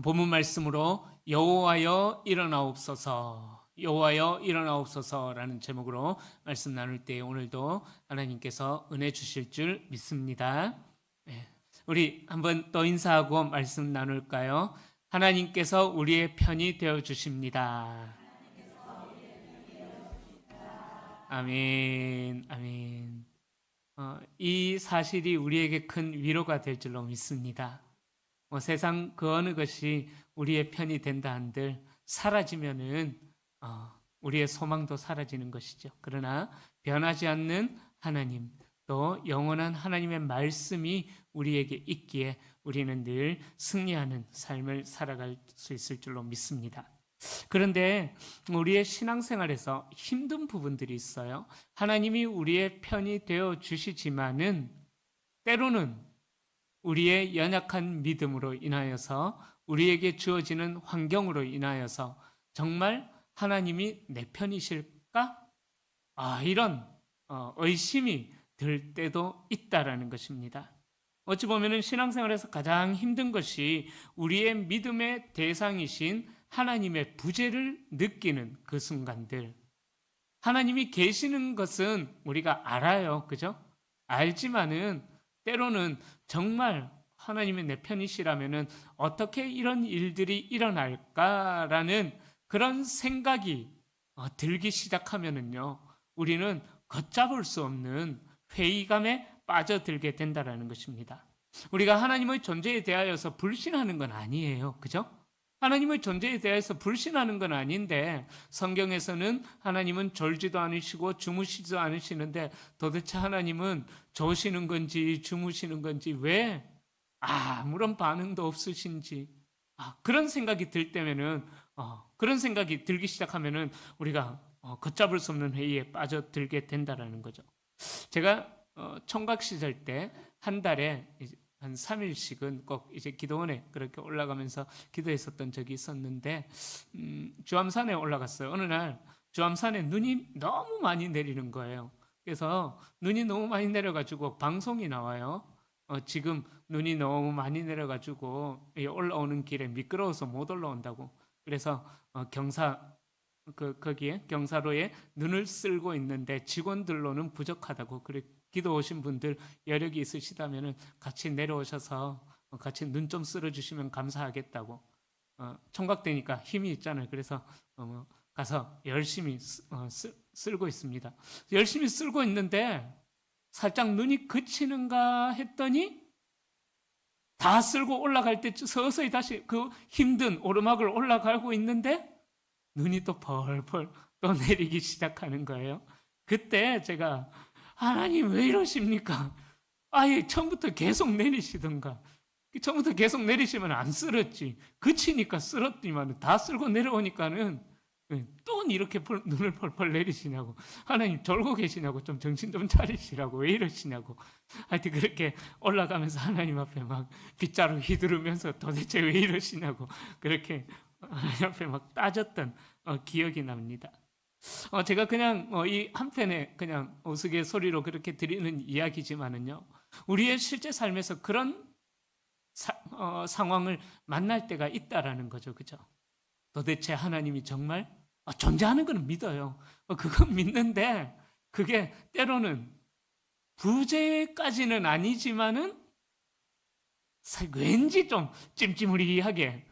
본문 말씀으로 여호와여 일어나옵소서, 여호와여 일어나옵소서라는 제목으로 말씀 나눌 때 오늘도 하나님께서 은혜 주실 줄 믿습니다. 우리 한번 또 인사하고 말씀 나눌까요? 하나님께서 우리의 편이 되어 주십니다. 아멘, 아멘. 이 사실이 우리에게 큰 위로가 될 줄로 믿습니다. 세상 그 어느 것이 우리의 편이 된다 한들 사라지면은 우리의 소망도 사라지는 것이죠. 그러나 변하지 않는 하나님, 또 영원한 하나님의 말씀이 우리에게 있기에 우리는 늘 승리하는 삶을 살아갈 수 있을 줄로 믿습니다. 그런데 우리의 신앙생활에서 힘든 부분들이 있어요. 하나님이 우리의 편이 되어 주시지만은 때로는 우리의 연약한 믿음으로 인하여서, 우리에게 주어지는 환경으로 인하여서 정말 하나님이 내 편이실까? 이런 의심이 들 때도 있다라는 것입니다. 어찌 보면 신앙생활에서 가장 힘든 것이 우리의 믿음의 대상이신 하나님의 부재를 느끼는 그 순간들. 하나님이 계시는 것은 우리가 알아요. 그죠? 알지만은 때로는 정말 하나님이 내 편이시라면은 어떻게 이런 일들이 일어날까라는 그런 생각이 들기 시작하면은요, 우리는 걷잡을 수 없는 회의감에 빠져들게 된다라는 것입니다. 우리가 하나님의 존재에 대하여서 불신하는 건 아니에요. 그죠? 하나님의 존재에 대해서 불신하는 건 아닌데, 성경에서는 하나님은 졸지도 않으시고 주무시지도 않으시는데 도대체 하나님은 조시는 건지 주무시는 건지, 왜 아무런 반응도 없으신지, 그런 생각이 들 때면은 그런 생각이 들기 시작하면은 우리가 걷잡을 수 없는 회의에 빠져들게 된다라는 거죠. 제가 총각 시절 때 한 달에 한 3일씩은 꼭 이제 기도원에 그렇게 올라가면서 기도했었던 적이 있었는데, 주암산에 올라갔어요. 어느 날 주암산에 눈이 너무 많이 내리는 거예요. 그래서 눈이 너무 많이 내려가지고 방송이 나와요. 지금 눈이 너무 많이 내려가지고 올라오는 길에 미끄러워서 못 올라온다고. 그래서 거기에 경사로에 눈을 쓸고 있는데 직원들로는 부족하다고. 그래 기도 오신 분들 여력이 있으시다면 같이 내려오셔서 같이 눈 좀 쓸어주시면 감사하겠다고. 총각 되니까 힘이 있잖아요. 그래서 가서 열심히 쓸고 있습니다. 열심히 쓸고 있는데 살짝 눈이 그치는가 했더니 다 쓸고 올라갈 때 서서히 다시 그 힘든 오르막을 올라가고 있는데 눈이 또 펄펄 또 내리기 시작하는 거예요. 그때 제가, 하나님 왜 이러십니까? 아예 처음부터 계속 내리시던가. 처음부터 계속 내리시면 안 쓸었지. 그치니까 쓸었지만 다 쓸고 내려오니까는 또 이렇게 눈을 펄펄 내리시냐고. 하나님 졸고 계시냐고. 좀 정신 좀 차리시라고. 왜 이러시냐고. 하여튼 그렇게 올라가면서 하나님 앞에 막 빗자루 휘두르면서 도대체 왜 이러시냐고 그렇게 하나님 앞에 막 따졌던 기억이 납니다. 제가 그냥 이 한편에 그냥 우스갯소리로 그렇게 드리는 이야기지만은요, 우리의 실제 삶에서 그런 상황을 만날 때가 있다라는 거죠. 그죠? 도대체 하나님이 정말 존재하는 건 믿어요. 그건 믿는데 그게 때로는 부재까지는 아니지만은 왠지 좀 찜찜무리하게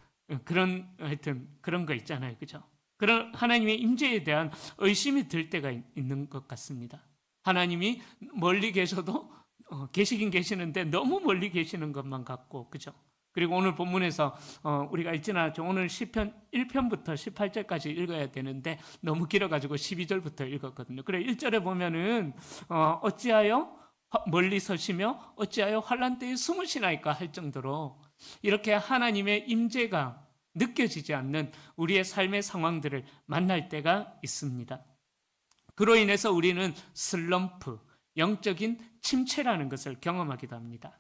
하여튼 그런 거 있잖아요. 그죠? 그런 하나님의 임재에 대한 의심이 들 때가 있는 것 같습니다. 하나님이 멀리 계셔도 계시긴 계시는데 너무 멀리 계시는 것만 같고, 그죠? 그리고 오늘 본문에서 우리가 읽진 않았죠. 오늘 시편 1편부터 18절까지 읽어야 되는데 너무 길어가지고 12절부터 읽었거든요. 그래 1절에 보면은 어찌하여 멀리 서시며 어찌하여 환난 때에 숨으시나이까 할 정도로 이렇게 하나님의 임재가 느껴지지 않는 우리의 삶의 상황들을 만날 때가 있습니다. 그로 인해서 우리는 슬럼프, 영적인 침체라는 것을 경험하기도 합니다.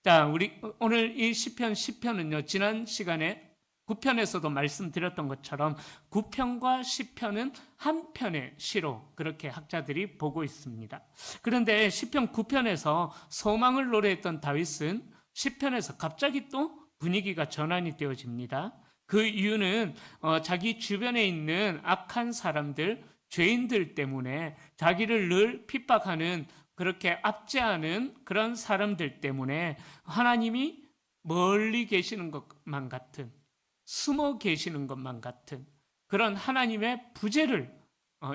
자, 우리 오늘 이 시편 10편은요, 지난 시간에 9편에서도 말씀드렸던 것처럼 9편과 10편은 한 편의 시로 그렇게 학자들이 보고 있습니다. 그런데 시편 9편에서 소망을 노래했던 다윗은 10편에서 갑자기 또 분위기가 전환이 되어집니다. 그 이유는 자기 주변에 있는 악한 사람들, 죄인들 때문에 자기를 늘 핍박하는, 그렇게 압제하는 그런 사람들 때문에 하나님이 멀리 계시는 것만 같은, 숨어 계시는 것만 같은 그런 하나님의 부재를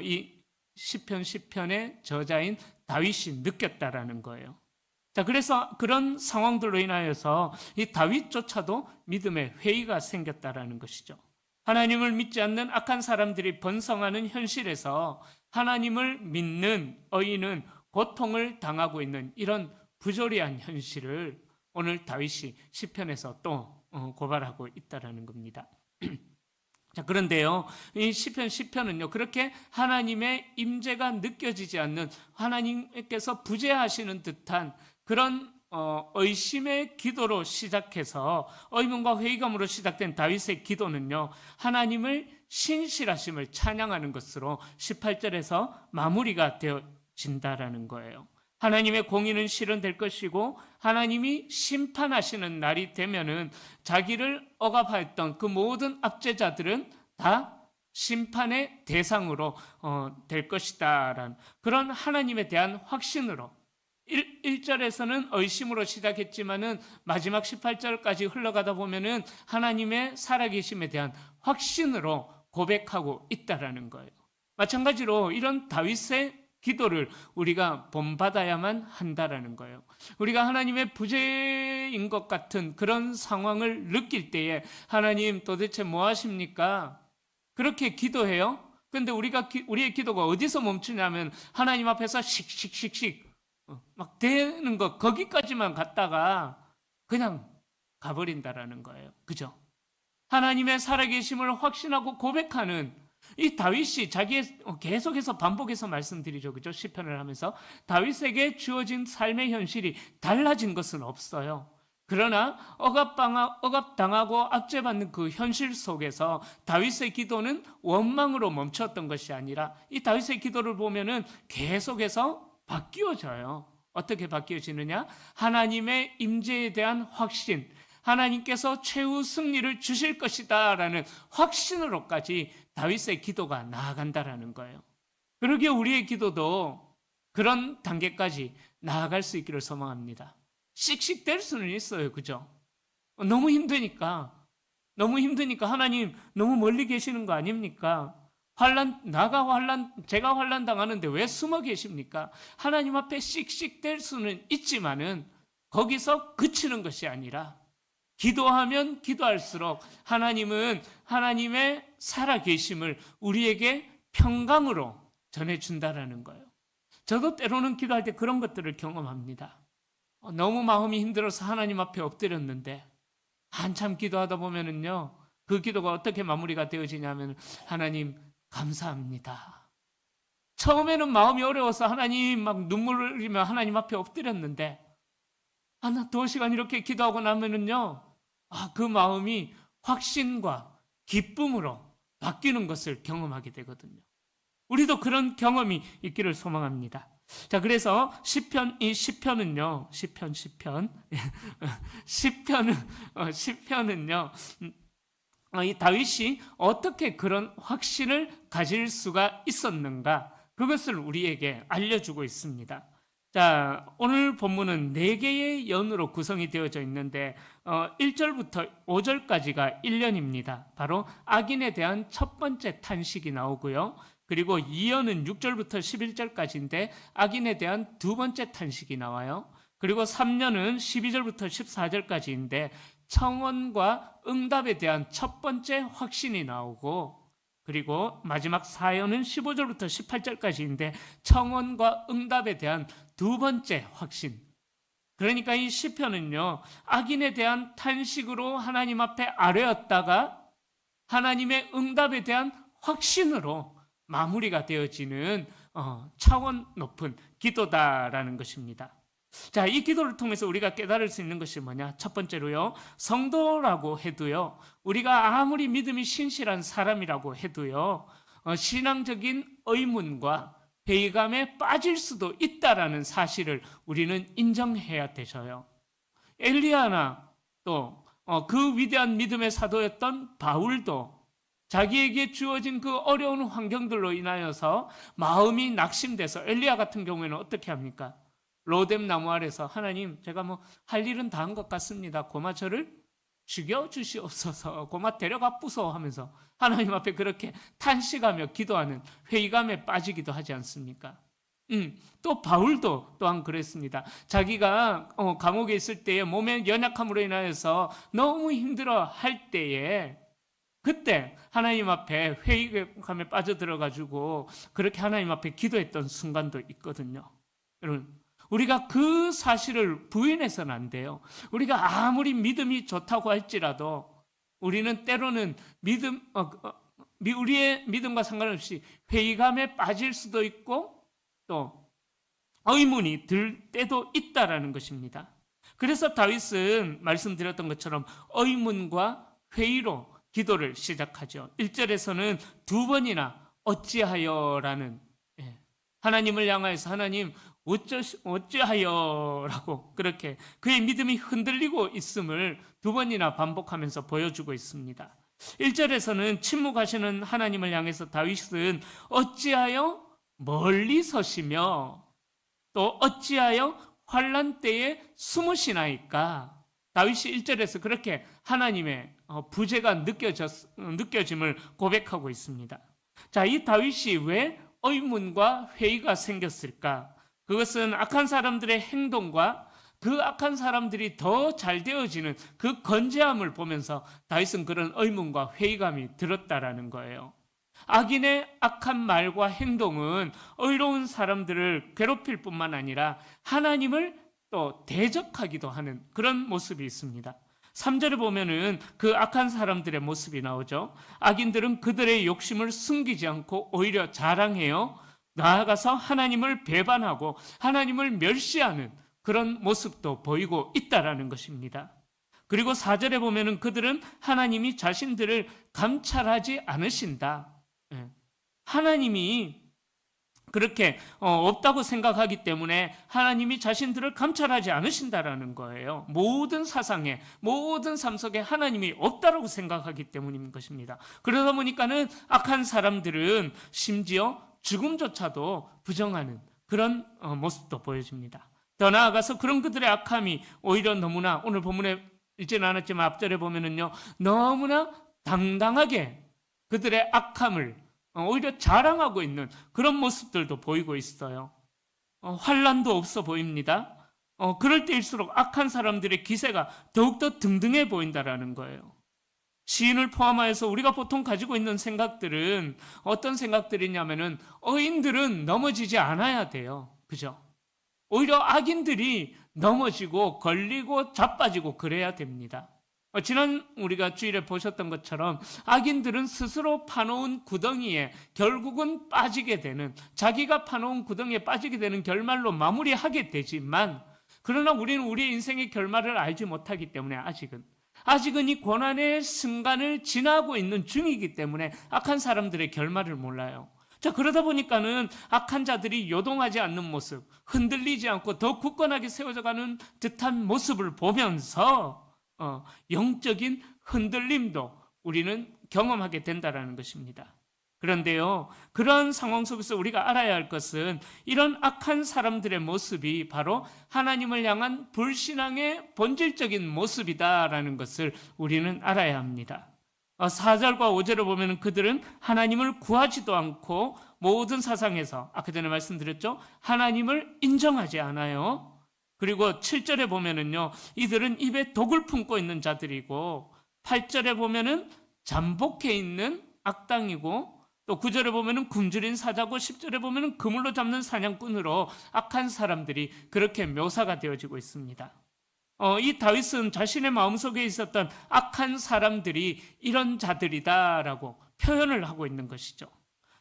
이 시편의 저자인 다윗이 느꼈다라는 거예요. 자, 그래서 그런 상황들로 인하여서 이 다윗조차도 믿음의 회의가 생겼다라는 것이죠. 하나님을 믿지 않는 악한 사람들이 번성하는 현실에서 하나님을 믿는 의인은 고통을 당하고 있는 이런 부조리한 현실을 오늘 다윗이 시편에서 또 고발하고 있다라는 겁니다. 자, 그런데요, 이 시편은요, 그렇게 하나님의 임재가 느껴지지 않는, 하나님께서 부재하시는 듯한 그런 의심의 기도로 시작해서 의문과 회의감으로 시작된 다윗의 기도는요, 하나님을 신실하심을 찬양하는 것으로 18절에서 마무리가 되어진다라는 거예요. 하나님의 공의는 실현될 것이고 하나님이 심판하시는 날이 되면은 자기를 억압하였던 그 모든 압제자들은 다 심판의 대상으로 될 것이다라는 그런 하나님에 대한 확신으로 1절에서는 의심으로 시작했지만은 마지막 18절까지 흘러가다 보면은 하나님의 살아계심에 대한 확신으로 고백하고 있다라는 거예요. 마찬가지로 이런 다윗의 기도를 우리가 본받아야만 한다라는 거예요. 우리가 하나님의 부재인 것 같은 그런 상황을 느낄 때에 하나님 도대체 뭐 하십니까? 그렇게 기도해요. 근데 우리의 기도가 어디서 멈추냐면 하나님 앞에서 씩씩씩씩 막 되는 거 거기까지만 갔다가 그냥 가버린다라는 거예요. 그죠? 하나님의 살아계심을 확신하고 고백하는 이 다윗이 자기의 계속해서 반복해서 말씀드리죠. 그죠? 시편을 하면서 다윗에게 주어진 삶의 현실이 달라진 것은 없어요. 그러나 억압당하고 압제받는 그 현실 속에서 다윗의 기도는 원망으로 멈췄던 것이 아니라 이 다윗의 기도를 보면은 계속해서 바뀌어져요. 어떻게 바뀌어지느냐? 하나님의 임재에 대한 확신, 하나님께서 최후 승리를 주실 것이다 라는 확신으로까지 다윗의 기도가 나아간다라는 거예요. 그러기에 우리의 기도도 그런 단계까지 나아갈 수 있기를 소망합니다. 씩씩될 수는 있어요. 그죠? 너무 힘드니까 하나님 너무 멀리 계시는 거 아닙니까? 제가 환난 당하는데 왜 숨어 계십니까? 하나님 앞에 씩씩될 수는 있지만은 거기서 그치는 것이 아니라 기도하면 기도할수록 하나님은 하나님의 살아계심을 우리에게 평강으로 전해준다라는 거예요. 저도 때로는 기도할 때 그런 것들을 경험합니다. 너무 마음이 힘들어서 하나님 앞에 엎드렸는데 한참 기도하다 보면은요, 그 기도가 어떻게 마무리가 되어지냐면 하나님 감사합니다. 처음에는 마음이 어려워서 하나님 막 눈물을 흘리며 하나님 앞에 엎드렸는데 하나 두어 시간 이렇게 기도하고 나면은요, 그 마음이 확신과 기쁨으로 바뀌는 것을 경험하게 되거든요. 우리도 그런 경험이 있기를 소망합니다. 자, 그래서 시편은요, 이 다윗이 어떻게 그런 확신을 가질 수가 있었는가? 그것을 우리에게 알려주고 있습니다. 자, 오늘 본문은 4개의 연으로 구성이 되어져 있는데 1절부터 5절까지가 1년입니다. 바로 악인에 대한 첫 번째 탄식이 나오고요. 그리고 2연은 6절부터 11절까지인데 악인에 대한 두 번째 탄식이 나와요. 그리고 3년은 12절부터 14절까지인데 청원과 응답에 대한 첫 번째 확신이 나오고, 그리고 마지막 4연은 15절부터 18절까지인데 청원과 응답에 대한 두 번째 확신. 그러니까 이 시편은요, 악인에 대한 탄식으로 하나님 앞에 아뢰었다가 하나님의 응답에 대한 확신으로 마무리가 되어지는 차원 높은 기도다라는 것입니다. 자, 이 기도를 통해서 우리가 깨달을 수 있는 것이 뭐냐? 첫 번째로요, 성도라고 해도요, 우리가 아무리 믿음이 신실한 사람이라고 해도요, 신앙적인 의문과 회의감에 빠질 수도 있다라는 사실을 우리는 인정해야 되셔요. 엘리야나 또 그 위대한 믿음의 사도였던 바울도 자기에게 주어진 그 어려운 환경들로 인하여서 마음이 낙심돼서 엘리야 같은 경우에는 어떻게 합니까? 로뎀 나무 아래서 하나님, 제가 뭐 할 일은 다 한 것 같습니다. 고마 저를 죽여주시옵소서. 고마 데려가 부소 하면서 하나님 앞에 그렇게 탄식하며 기도하는 회의감에 빠지기도 하지 않습니까? 또 바울도 또한 그랬습니다. 자기가 감옥에 있을 때에 몸의 연약함으로 인하여서 너무 힘들어 할 때에 그때 하나님 앞에 회의감에 빠져들어가지고 그렇게 하나님 앞에 기도했던 순간도 있거든요. 여러분, 우리가 그 사실을 부인해서는 안 돼요. 우리가 아무리 믿음이 좋다고 할지라도 우리는 때로는 우리의 믿음과 상관없이 회의감에 빠질 수도 있고 또 의문이 들 때도 있다라는 것입니다. 그래서 다윗은 말씀드렸던 것처럼 의문과 회의로 기도를 시작하죠. 1절에서는 두 번이나 어찌하여라는 하나님을 향하여서 하나님 어찌하여라고 그렇게 그의 믿음이 흔들리고 있음을 두 번이나 반복하면서 보여주고 있습니다. 1절에서는 침묵하시는 하나님을 향해서 다윗은 어찌하여 멀리 서시며 또 어찌하여 환난 때에 숨으시나이까. 다윗이 1절에서 그렇게 하나님의 부재가 느껴짐을 고백하고 있습니다. 자, 이 다윗이 왜 의문과 회의가 생겼을까? 그것은 악한 사람들의 행동과 그 악한 사람들이 더 잘 되어지는 그 건재함을 보면서 다윗은 그런 의문과 회의감이 들었다라는 거예요. 악인의 악한 말과 행동은 의로운 사람들을 괴롭힐 뿐만 아니라 하나님을 또 대적하기도 하는 그런 모습이 있습니다. 3절에 보면은 그 악한 사람들의 모습이 나오죠. 악인들은 그들의 욕심을 숨기지 않고 오히려 자랑해요. 나아가서 하나님을 배반하고 하나님을 멸시하는 그런 모습도 보이고 있다라는 것입니다. 그리고 4절에 보면은 그들은 하나님이 자신들을 감찰하지 않으신다. 하나님이 그렇게 없다고 생각하기 때문에 하나님이 자신들을 감찰하지 않으신다라는 거예요. 모든 사상에, 모든 삶 속에 하나님이 없다라고 생각하기 때문인 것입니다. 그러다 보니까는 악한 사람들은 심지어 죽음조차도 부정하는 그런 모습도 보여집니다. 더 나아가서 그런 그들의 악함이 오히려 너무나 오늘 본문에 읽지는 않았지만 앞절에 보면은요, 너무나 당당하게 그들의 악함을 오히려 자랑하고 있는 그런 모습들도 보이고 있어요. 환난도 없어 보입니다. 그럴 때일수록 악한 사람들의 기세가 더욱더 등등해 보인다라는 거예요. 시인을 포함하여서 우리가 보통 가지고 있는 생각들은 어떤 생각들이냐면은 의인들은 넘어지지 않아야 돼요. 그죠? 오히려 악인들이 넘어지고 걸리고 자빠지고 그래야 됩니다. 지난 우리가 주일에 보셨던 것처럼 악인들은 스스로 파놓은 구덩이에 결국은 빠지게 되는, 자기가 파놓은 구덩이에 빠지게 되는 결말로 마무리하게 되지만, 그러나 우리는 우리의 인생의 결말을 알지 못하기 때문에 아직은 이 고난의 순간을 지나고 있는 중이기 때문에 악한 사람들의 결말을 몰라요. 자, 그러다 보니까는 악한 자들이 요동하지 않는 모습, 흔들리지 않고 더 굳건하게 세워져 가는 듯한 모습을 보면서 영적인 흔들림도 우리는 경험하게 된다는 것입니다. 그런데요, 그런 상황 속에서 우리가 알아야 할 것은 이런 악한 사람들의 모습이 바로 하나님을 향한 불신앙의 본질적인 모습이다라는 것을 우리는 알아야 합니다. 4절과 5절을 보면 그들은 하나님을 구하지도 않고 모든 사상에서 아까 전에 말씀드렸죠, 하나님을 인정하지 않아요. 그리고 7절에 보면은요, 이들은 입에 독을 품고 있는 자들이고, 8절에 보면은 잠복해 있는 악당이고, 또 9절에 보면은 굶주린 사자고, 10절에 보면은 그물로 잡는 사냥꾼으로 악한 사람들이 그렇게 묘사가 되어지고 있습니다. 이 다윗은 자신의 마음속에 있었던 악한 사람들이 이런 자들이다라고 표현을 하고 있는 것이죠.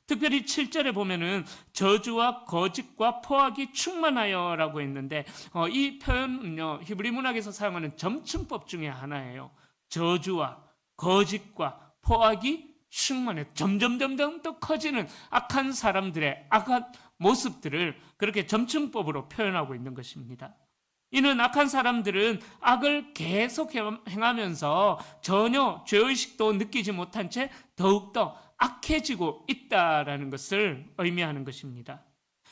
특별히 7절에 보면은 저주와 거짓과 포악이 충만하여라고 했는데 이 표현은요, 히브리 문학에서 사용하는 점층법 중에 하나예요. 저주와 거짓과 포악이 충만해, 점점 더 커지는 악한 사람들의 악한 모습들을 그렇게 점층법으로 표현하고 있는 것입니다. 이는 악한 사람들은 악을 계속 행하면서 전혀 죄의식도 느끼지 못한 채 더욱더 악해지고 있다라는 것을 의미하는 것입니다.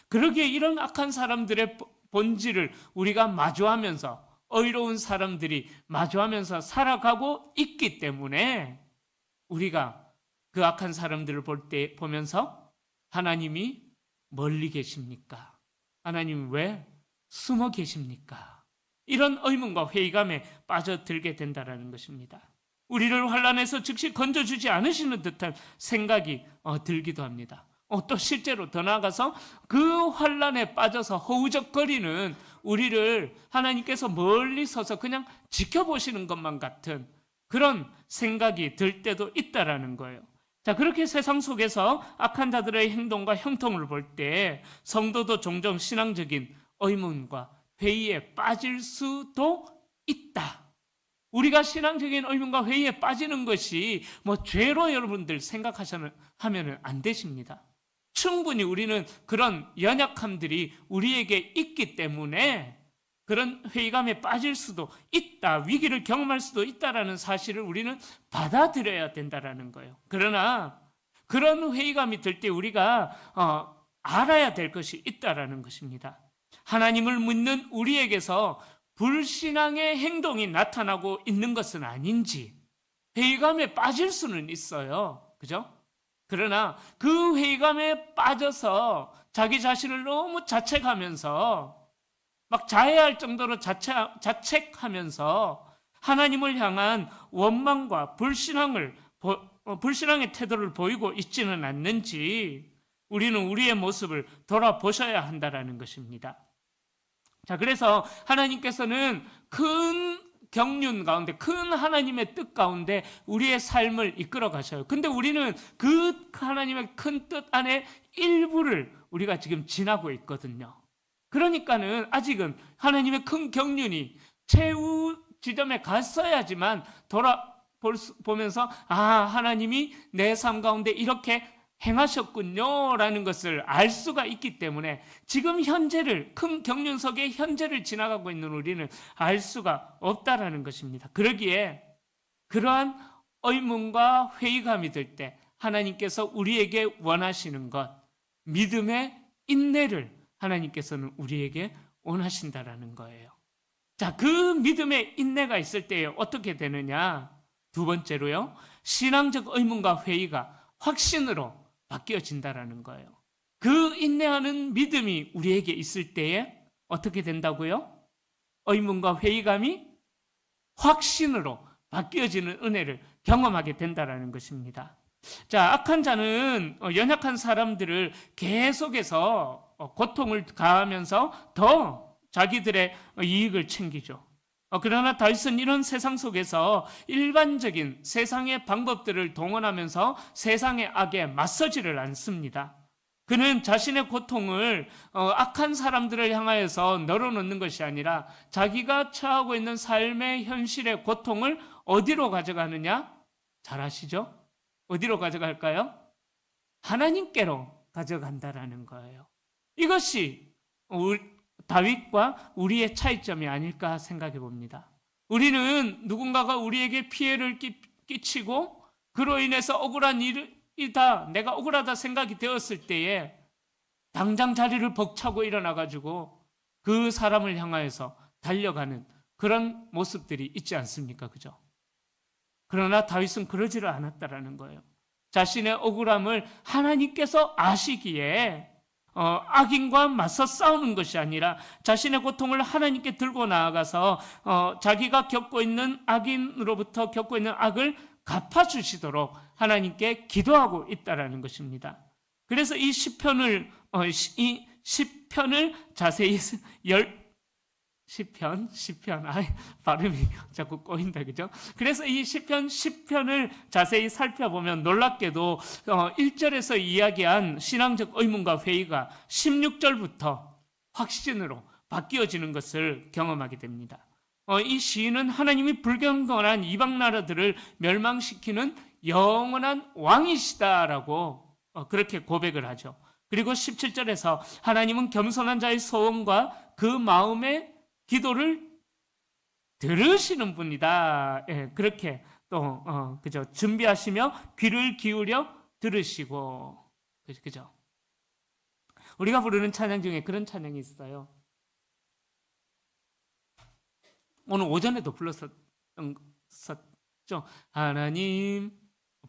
그러기에 이런 악한 사람들의 본질을 우리가 마주하면서, 의로운 사람들이 마주하면서 살아가고 있기 때문에 우리가 그 악한 사람들을 보면서 하나님이 멀리 계십니까? 하나님 왜 숨어 계십니까? 이런 의문과 회의감에 빠져들게 된다는 것입니다. 우리를 환난에서 즉시 건져주지 않으시는 듯한 생각이 들기도 합니다. 또 실제로 더 나아가서 그 환난에 빠져서 허우적거리는 우리를 하나님께서 멀리 서서 그냥 지켜보시는 것만 같은 그런 생각이 들 때도 있다라는 거예요. 자, 그렇게 세상 속에서 악한 자들의 행동과 형통을 볼 때 성도도 종종 신앙적인 의문과 회의에 빠질 수도 있다. 우리가 신앙적인 의문과 회의에 빠지는 것이 죄로 여러분들 생각하면 안 되십니다. 충분히 우리는 그런 연약함들이 우리에게 있기 때문에 그런 회의감에 빠질 수도 있다, 위기를 경험할 수도 있다라는 사실을 우리는 받아들여야 된다라는 거예요. 그러나 그런 회의감이 들 때 우리가 알아야 될 것이 있다라는 것입니다. 하나님을 믿는 우리에게서 불신앙의 행동이 나타나고 있는 것은 아닌지 회의감에 빠질 수는 있어요. 그죠? 그러나 그 회의감에 빠져서 자기 자신을 너무 자책하면서 막 자해할 정도로 자책하면서 하나님을 향한 원망과 불신앙의 태도를 보이고 있지는 않는지 우리는 우리의 모습을 돌아보셔야 한다는 것입니다. 자, 그래서 하나님께서는 큰 경륜 가운데, 큰 하나님의 뜻 가운데 우리의 삶을 이끌어 가셔요. 근데 우리는 그 하나님의 큰 뜻 안에 일부를 우리가 지금 지나고 있거든요. 그러니까는 아직은 하나님의 큰 경륜이 최후 지점에 갔어야지만 돌아보면서 하나님이 내 삶 가운데 이렇게 행하셨군요 라는 것을 알 수가 있기 때문에 지금 현재를, 큰 경륜석의 현재를 지나가고 있는 우리는 알 수가 없다라는 것입니다. 그러기에 그러한 의문과 회의감이 들 때 하나님께서 우리에게 원하시는 것, 믿음의 인내를 하나님께서는 우리에게 원하신다라는 거예요. 자, 그 믿음의 인내가 있을 때 어떻게 되느냐? 두 번째로요, 신앙적 의문과 회의가 확신으로 바뀌어진다라는 거예요. 그 인내하는 믿음이 우리에게 있을 때에 어떻게 된다고요? 의문과 회의감이 확신으로 바뀌어지는 은혜를 경험하게 된다라는 것입니다. 자, 악한 자는 연약한 사람들을 계속해서 고통을 가하면서 더 자기들의 이익을 챙기죠. 그러나 다윗은 이런 세상 속에서 일반적인 세상의 방법들을 동원하면서 세상의 악에 맞서지를 않습니다. 그는 자신의 고통을 악한 사람들을 향하여서 널어놓는 것이 아니라 자기가 처하고 있는 삶의 현실의 고통을 어디로 가져가느냐? 잘 아시죠? 어디로 가져갈까요? 하나님께로 가져간다라는 거예요. 이것이 다윗과 우리의 차이점이 아닐까 생각해 봅니다. 우리는 누군가가 우리에게 피해를 끼치고 그로 인해서 억울한 일이다, 내가 억울하다 생각이 되었을 때에 당장 자리를 벅차고 일어나가지고 그 사람을 향하여서 달려가는 그런 모습들이 있지 않습니까? 그죠? 그러나 다윗은 그러지를 않았다라는 거예요. 자신의 억울함을 하나님께서 아시기에 악인과 맞서 싸우는 것이 아니라 자신의 고통을 하나님께 들고 나아가서 자기가 겪고 있는 악인으로부터 겪고 있는 악을 갚아주시도록 하나님께 기도하고 있다라는 것입니다. 그래서 이 시편을 자세히 시편, 발음이 자꾸 꼬인다, 그죠? 그래서 이 시편 10편을 자세히 살펴보면 놀랍게도 1절에서 이야기한 신앙적 의문과 회의가 16절부터 확신으로 바뀌어지는 것을 경험하게 됩니다. 이 시인은 하나님이 불경건한 이방 나라들을 멸망시키는 영원한 왕이시다라고 그렇게 고백을 하죠. 그리고 17절에서 하나님은 겸손한 자의 소원과 그 마음에 기도를 들으시는 분이다. 예, 그렇게 또 그죠? 준비하시며 귀를 기울여 들으시고, 그죠? 우리가 부르는 찬양 중에 그런 찬양이 있어요. 오늘 오전에도 불렀었죠. 하나님,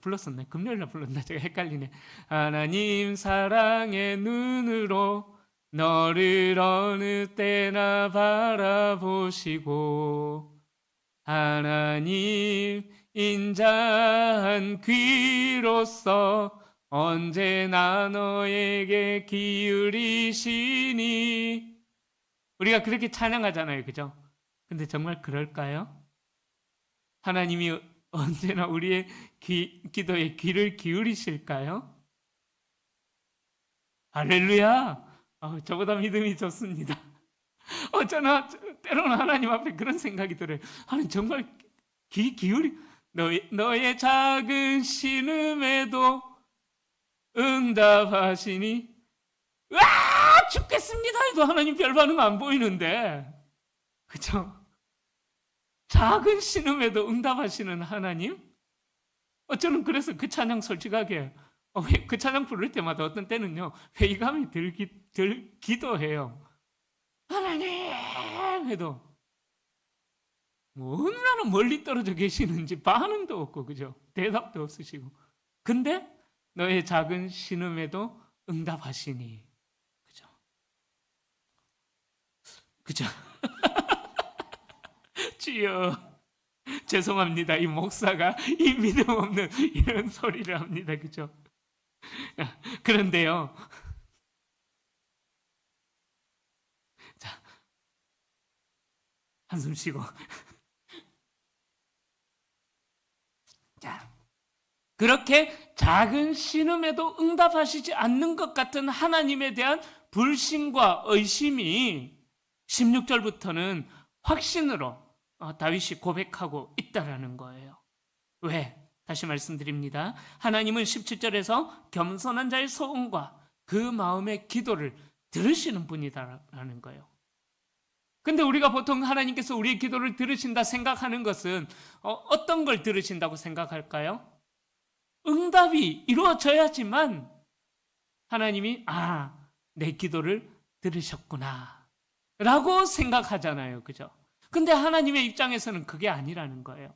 불렀었네. 금요일날 불렀나? 제가 헷갈리네. 하나님 사랑의 눈으로 너를 어느 때나 바라보시고, 하나님 인자한 귀로서 언제나 너에게 기울이시니. 우리가 그렇게 찬양하잖아요. 그죠? 근데 정말 그럴까요? 하나님이 언제나 우리의 기도에 귀를 기울이실까요? 할렐루야! 저보다 믿음이 좋습니다. 저는 때로는 하나님 앞에 그런 생각이 들어요. 하나님 정말 귀 기울이, 너의 작은 신음에도 응답하시니. 와, 죽겠습니다 해도 하나님 별 반응 안 보이는데, 그죠? 작은 신음에도 응답하시는 하나님? 저는 그래서 그 찬양 솔직하게, 그 찬양 부를 때마다 어떤 때는요, 회의감이 들기도 해요. 하나님! 해도, 뭐 얼마나 멀리 떨어져 계시는지 반응도 없고, 그죠? 대답도 없으시고. 근데, 너의 작은 신음에도 응답하시니. 그죠? 그죠? 주여, 죄송합니다. 이 목사가 이 믿음 없는 이런 소리를 합니다. 그죠? 그런데요. 자, 한숨 쉬고. 자, 그렇게 작은 신음에도 응답하시지 않는 것 같은 하나님에 대한 불신과 의심이 16절부터는 확신으로 다윗이 고백하고 있다라는 거예요. 왜? 다시 말씀드립니다. 하나님은 17절에서 겸손한 자의 소원과 그 마음의 기도를 들으시는 분이다라는 거예요. 근데 우리가 보통 하나님께서 우리의 기도를 들으신다 생각하는 것은 어떤 걸 들으신다고 생각할까요? 응답이 이루어져야지만 하나님이 내 기도를 들으셨구나 라고 생각하잖아요. 그죠? 근데 하나님의 입장에서는 그게 아니라는 거예요.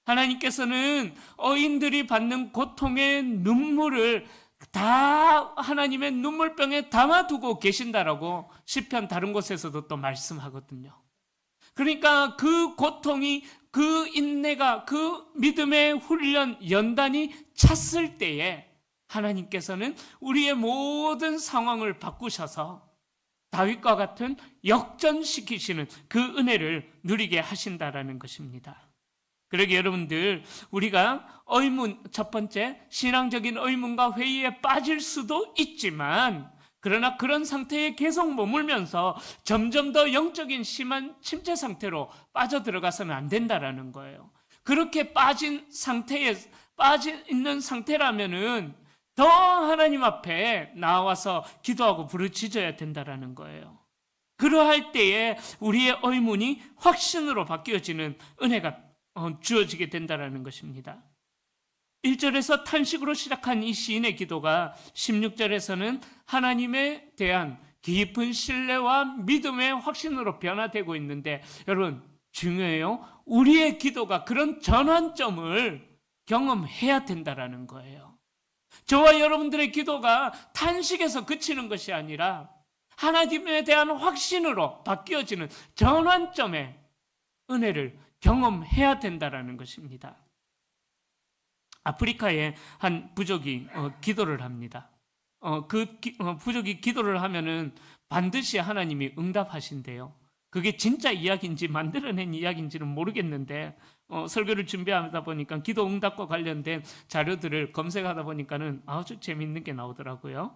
하나님께서는 어인들이 받는 고통의 눈물을 다 하나님의 눈물병에 담아두고 계신다라고 시편 다른 곳에서도 또 말씀하거든요. 그러니까 그 고통이, 그 인내가, 그 믿음의 훈련, 연단이 찼을 때에 하나님께서는 우리의 모든 상황을 바꾸셔서 다윗과 같은 역전시키시는 그 은혜를 누리게 하신다라는 것입니다. 그러게 여러분들, 우리가 첫 번째 신앙적인 의문과 회의에 빠질 수도 있지만, 그러나 그런 상태에 계속 머물면서 점점 더 영적인 심한 침체 상태로 빠져들어가서는 안 된다라는 거예요. 그렇게 빠져 있는 상태라면은 더 하나님 앞에 나와서 기도하고 부르짖어야 된다라는 거예요. 그러할 때에 우리의 의문이 확신으로 바뀌어지는 은혜가 주어지게 된다라는 것입니다. 1절에서 탄식으로 시작한 이 시인의 기도가 16절에서는 하나님에 대한 깊은 신뢰와 믿음의 확신으로 변화되고 있는데, 여러분 중요해요. 우리의 기도가 그런 전환점을 경험해야 된다라는 거예요. 저와 여러분들의 기도가 탄식에서 그치는 것이 아니라 하나님에 대한 확신으로 바뀌어지는 전환점의 은혜를 경험해야 된다라는 것입니다. 아프리카의 한 부족이 기도를 합니다. 부족이 기도를 하면은 반드시 하나님이 응답하신대요. 그게 진짜 이야기인지 만들어낸 이야기인지는 모르겠는데, 설교를 준비하다 보니까 기도 응답과 관련된 자료들을 검색하다 보니까는 아주 재밌는 게 나오더라고요.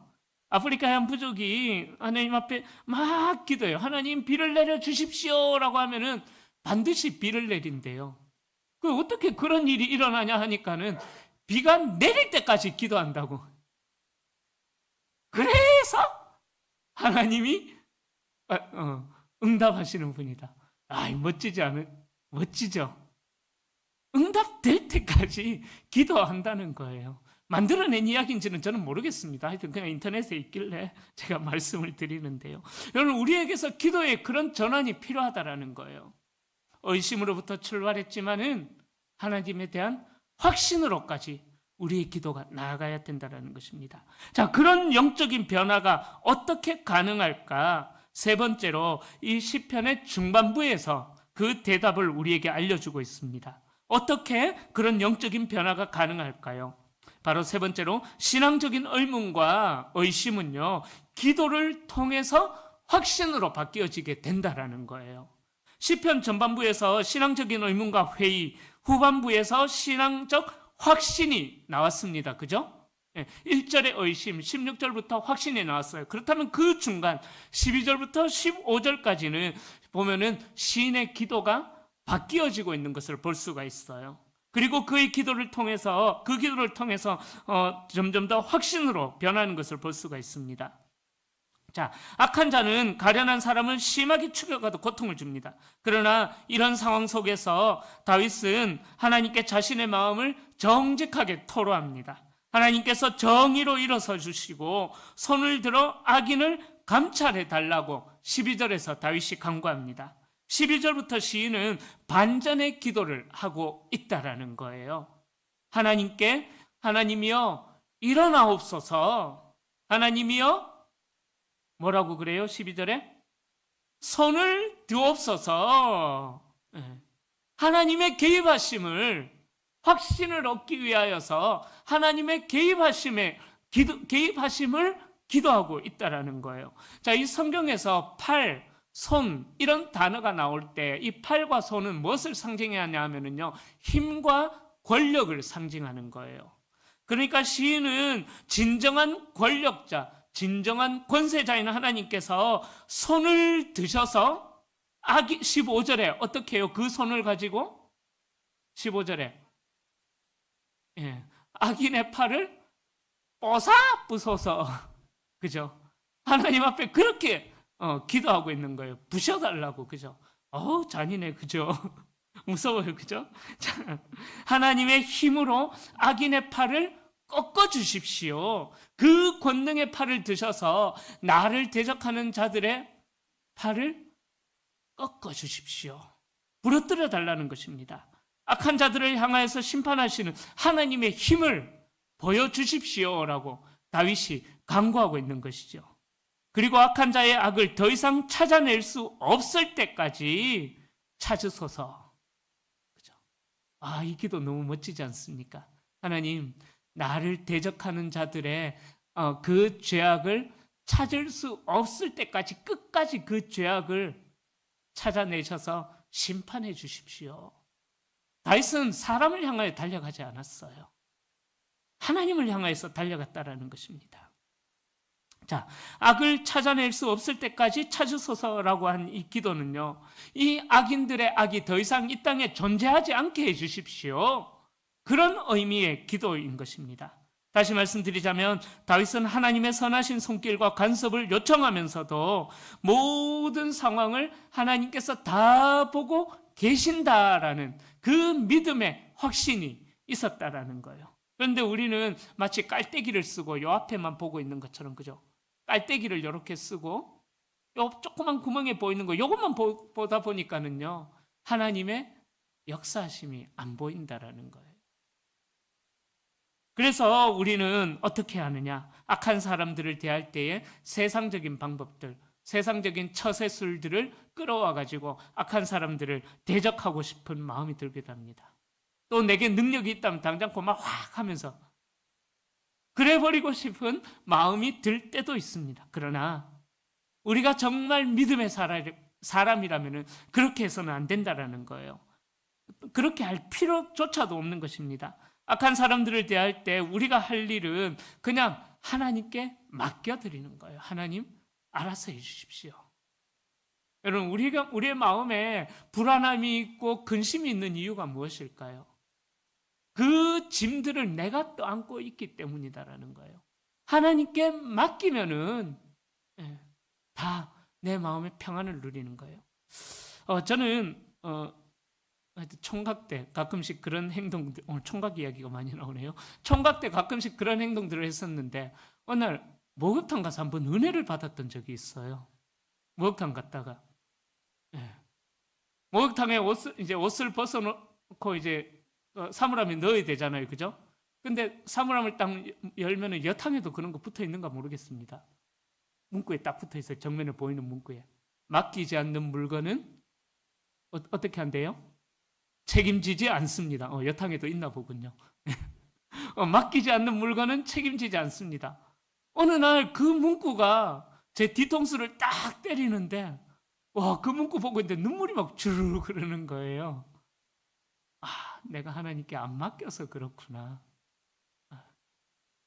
아프리카의 한 부족이 하나님 앞에 막 기도해요. 하나님 비를 내려 주십시오라고 하면은 반드시 비를 내린대요. 어떻게 그런 일이 일어나냐 하니까는 비가 내릴 때까지 기도한다고. 그래서 하나님이 응답하시는 분이다. 멋지죠? 응답될 때까지 기도한다는 거예요. 만들어낸 이야기인지는 저는 모르겠습니다. 하여튼 그냥 인터넷에 있길래 제가 말씀을 드리는데요. 여러분, 우리에게서 기도의 그런 전환이 필요하다라는 거예요. 의심으로부터 출발했지만은 하나님에 대한 확신으로까지 우리의 기도가 나아가야 된다는 것입니다. 자, 그런 영적인 변화가 어떻게 가능할까? 세 번째로 이 시편의 중반부에서 그 대답을 우리에게 알려주고 있습니다. 어떻게 그런 영적인 변화가 가능할까요? 바로 세 번째로 신앙적인 의문과 의심은요, 기도를 통해서 확신으로 바뀌어지게 된다라는 거예요. 시편 전반부에서 신앙적인 의문과 회의, 후반부에서 신앙적 확신이 나왔습니다. 그죠? 1절의 의심, 16절부터 확신이 나왔어요. 그렇다면 그 중간 12절부터 15절까지는 보면은 시인의 기도가 바뀌어지고 있는 것을 볼 수가 있어요. 그리고 그 기도를 통해서 점점 더 확신으로 변하는 것을 볼 수가 있습니다. 자, 악한 자는 가련한 사람을 심하게 죽여가도 고통을 줍니다. 그러나 이런 상황 속에서 다윗은 하나님께 자신의 마음을 정직하게 토로합니다. 하나님께서 정의로 일어서 주시고 손을 들어 악인을 감찰해 달라고 12절에서 다윗이 간구합니다. 12절부터 시인은 반전의 기도를 하고 있다라는 거예요. 하나님이여 일어나옵소서. 하나님이여 뭐라고 그래요? 12절에 손을 드옵소서. 하나님의 확신을 얻기 위하여서 하나님의 개입하심을 기도하고 있다라는 거예요. 자, 이 성경에서 팔, 손 이런 단어가 나올 때 이 팔과 손은 무엇을 상징하냐 하면은요, 힘과 권력을 상징하는 거예요. 그러니까 시인은 진정한 권력자, 진정한 권세자인 하나님께서 손을 드셔서 15절에 어떻게 해요? 그 손을 가지고 15절에 악인의 팔을 뽀사부소서. 그죠? 하나님 앞에 그렇게 기도하고 있는 거예요. 부셔달라고. 그죠? 잔인해. 그죠? 무서워요. 그죠? 자, 하나님의 힘으로 악인의 팔을 꺾어 주십시오. 그 권능의 팔을 드셔서 나를 대적하는 자들의 팔을 꺾어 주십시오. 부러뜨려 달라는 것입니다. 악한 자들을 향하여서 심판하시는 하나님의 힘을 보여주십시오라고 다윗이 간구하고 있는 것이죠. 그리고 악한 자의 악을 더 이상 찾아낼 수 없을 때까지 찾으소서. 그죠? 이 기도 너무 멋지지 않습니까? 하나님, 나를 대적하는 자들의 그 죄악을 찾을 수 없을 때까지 끝까지 그 죄악을 찾아내셔서 심판해 주십시오. 다윗은 사람을 향하여 달려가지 않았어요. 하나님을 향하여서 달려갔다라는 것입니다. 자, 악을 찾아낼 수 없을 때까지 찾으소서라고 한 이 기도는요, 이 악인들의 악이 더 이상 이 땅에 존재하지 않게 해주십시오. 그런 의미의 기도인 것입니다. 다시 말씀드리자면 다윗은 하나님의 선하신 손길과 간섭을 요청하면서도 모든 상황을 하나님께서 다 보고 계신다라는 그 믿음의 확신이 있었다라는 거예요. 그런데 우리는 마치 깔때기를 쓰고 요 앞에만 보고 있는 것처럼, 그죠? 깔때기를 이렇게 쓰고 요 조그만 구멍에 보이는 거 요것만 보다 보니까는요, 하나님의 역사하심이 안 보인다라는 거예요. 그래서 우리는 어떻게 하느냐? 악한 사람들을 대할 때에 세상적인 방법들, 세상적인 처세술들을 끌어와가지고 악한 사람들을 대적하고 싶은 마음이 들기도 합니다. 또 내게 능력이 있다면 당장 그만 확 하면서 그래버리고 싶은 마음이 들 때도 있습니다. 그러나 우리가 정말 믿음의 사람이라면 그렇게 해서는 안 된다라는 거예요. 그렇게 할 필요조차도 없는 것입니다. 악한 사람들을 대할 때 우리가 할 일은 그냥 하나님께 맡겨드리는 거예요. 하나님, 알아서 해주십시오. 여러분, 우리의 마음에 불안함이 있고 근심이 있는 이유가 무엇일까요? 그 짐들을 내가 떠안고 있기 때문이다라는 거예요. 하나님께 맡기면은 다 내 마음의 평안을 누리는 거예요. 저는 하여튼 총각 때 가끔씩 그런 행동들, 오늘 총각 이야기가 많이 나오네요. 총각 때 가끔씩 그런 행동들을 했었는데 어느 날 목욕탕 가서 한번 은혜를 받았던 적이 있어요. 목욕탕 갔다가 목욕탕에 옷을 벗어놓고 이제 사물함에 넣어야 되잖아요, 그죠? 근데 사물함을 딱 열면은 여탕에도 그런 거 붙어 있는가 모르겠습니다. 문구에 딱 붙어 있어요. 정면에 보이는 문구에 맡기지 않는 물건은 어떻게 한대요? 책임지지 않습니다. 여탕에도 있나 보군요. 맡기지 않는 물건은 책임지지 않습니다. 어느 날 그 문구가 제 뒤통수를 딱 때리는데 와, 그 문구 보고 있는데 눈물이 막 주르륵 흐르는 거예요. 내가 하나님께 안 맡겨서 그렇구나.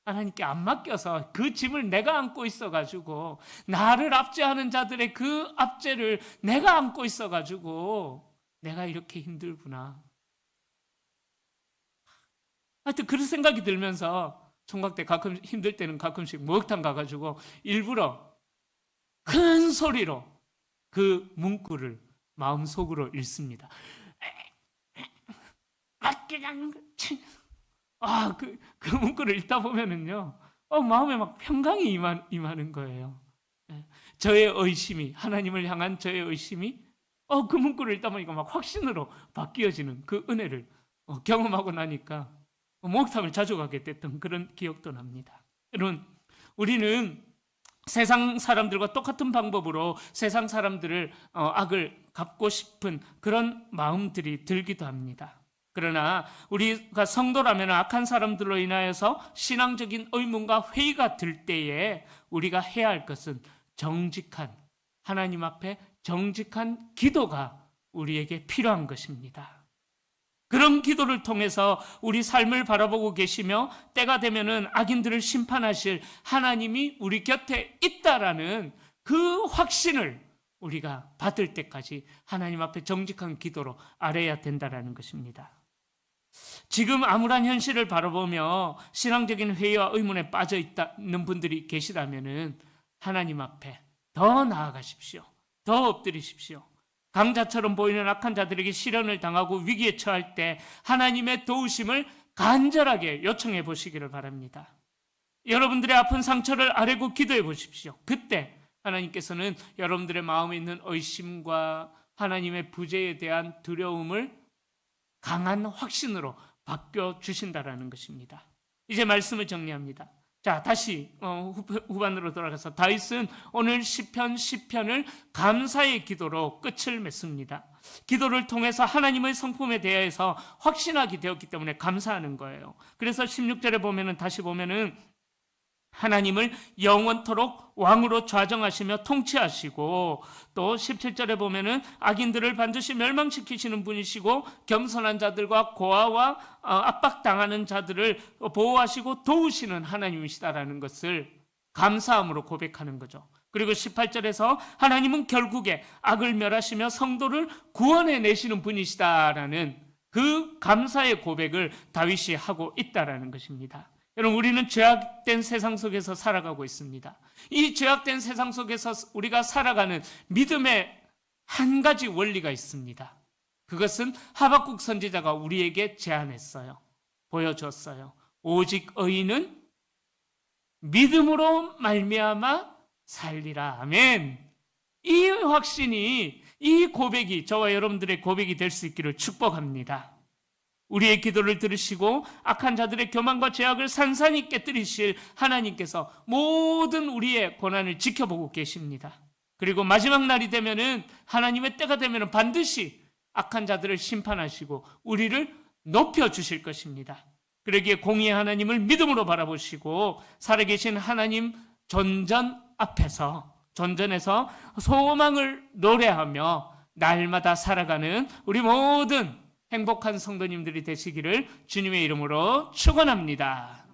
하나님께 안 맡겨서 그 짐을 내가 안고 있어가지고 나를 압제하는 자들의 그 압제를 내가 안고 있어가지고 내가 이렇게 힘들구나. 하여튼 그런 생각이 들면서 총각 때 가끔 힘들 때는 가끔씩 목욕탕 가가지고 일부러 큰 소리로 그 문구를 마음속으로 읽습니다. 맡기자는 그 문구를 읽다 보면은요, 마음에 막 평강이 임하는 거예요. 저의 의심이, 하나님을 향한 저의 의심이, 그 문구를 읽다 보니까 막 확신으로 바뀌어지는 그 은혜를 경험하고 나니까 목욕탕을 자주 가게 됐던 그런 기억도 납니다. 여러분, 우리는 세상 사람들과 똑같은 방법으로 세상 사람들을 악을 갚고 싶은 그런 마음들이 들기도 합니다. 그러나 우리가 성도라면 악한 사람들로 인하여서 신앙적인 의문과 회의가 들 때에 우리가 해야 할 것은 정직한, 하나님 앞에 정직한 기도가 우리에게 필요한 것입니다. 그런 기도를 통해서 우리 삶을 바라보고 계시며 때가 되면은 악인들을 심판하실 하나님이 우리 곁에 있다라는 그 확신을 우리가 받을 때까지 하나님 앞에 정직한 기도로 아뢰야 된다라는 것입니다. 지금 암울한 현실을 바라보며 신앙적인 회의와 의문에 빠져 있는 분들이 계시다면은 하나님 앞에 더 나아가십시오. 더 엎드리십시오. 강자처럼 보이는 악한 자들에게 시련을 당하고 위기에 처할 때 하나님의 도우심을 간절하게 요청해 보시기를 바랍니다. 여러분들의 아픈 상처를 아뢰고 기도해 보십시오. 그때 하나님께서는 여러분들의 마음에 있는 의심과 하나님의 부재에 대한 두려움을 강한 확신으로 바꿔주신다라는 것입니다. 이제 말씀을 정리합니다. 자, 다시 후반으로 돌아가서 다윗은 오늘 시편 10편을 감사의 기도로 끝을 맺습니다. 기도를 통해서 하나님의 성품에 대해서 확신하게 되었기 때문에 감사하는 거예요. 그래서 16절에 보면은 다시 보면은 하나님을 영원토록 왕으로 좌정하시며 통치하시고, 또 17절에 보면은 악인들을 반드시 멸망시키시는 분이시고 겸손한 자들과 고아와 압박당하는 자들을 보호하시고 도우시는 하나님이시다라는 것을 감사함으로 고백하는 거죠. 그리고 18절에서 하나님은 결국에 악을 멸하시며 성도를 구원해 내시는 분이시다라는 그 감사의 고백을 다윗이 하고 있다라는 것입니다. 여러분, 우리는 죄악된 세상 속에서 살아가고 있습니다. 이 죄악된 세상 속에서 우리가 살아가는 믿음의 한 가지 원리가 있습니다. 그것은 하박국 선지자가 우리에게 제안했어요. 보여줬어요. 오직 의인은 믿음으로 말미암아 살리라. 아멘. 이 확신이, 이 고백이 저와 여러분들의 고백이 될 수 있기를 축복합니다. 우리의 기도를 들으시고 악한 자들의 교만과 죄악을 산산히 깨뜨리실 하나님께서 모든 우리의 고난을 지켜보고 계십니다. 그리고 마지막 날이 되면은, 하나님의 때가 되면은 반드시 악한 자들을 심판하시고 우리를 높여주실 것입니다. 그러기에 공의의 하나님을 믿음으로 바라보시고 살아계신 하나님 전전에서 소망을 노래하며 날마다 살아가는 우리 모든 행복한 성도님들이 되시기를 주님의 이름으로 축원합니다.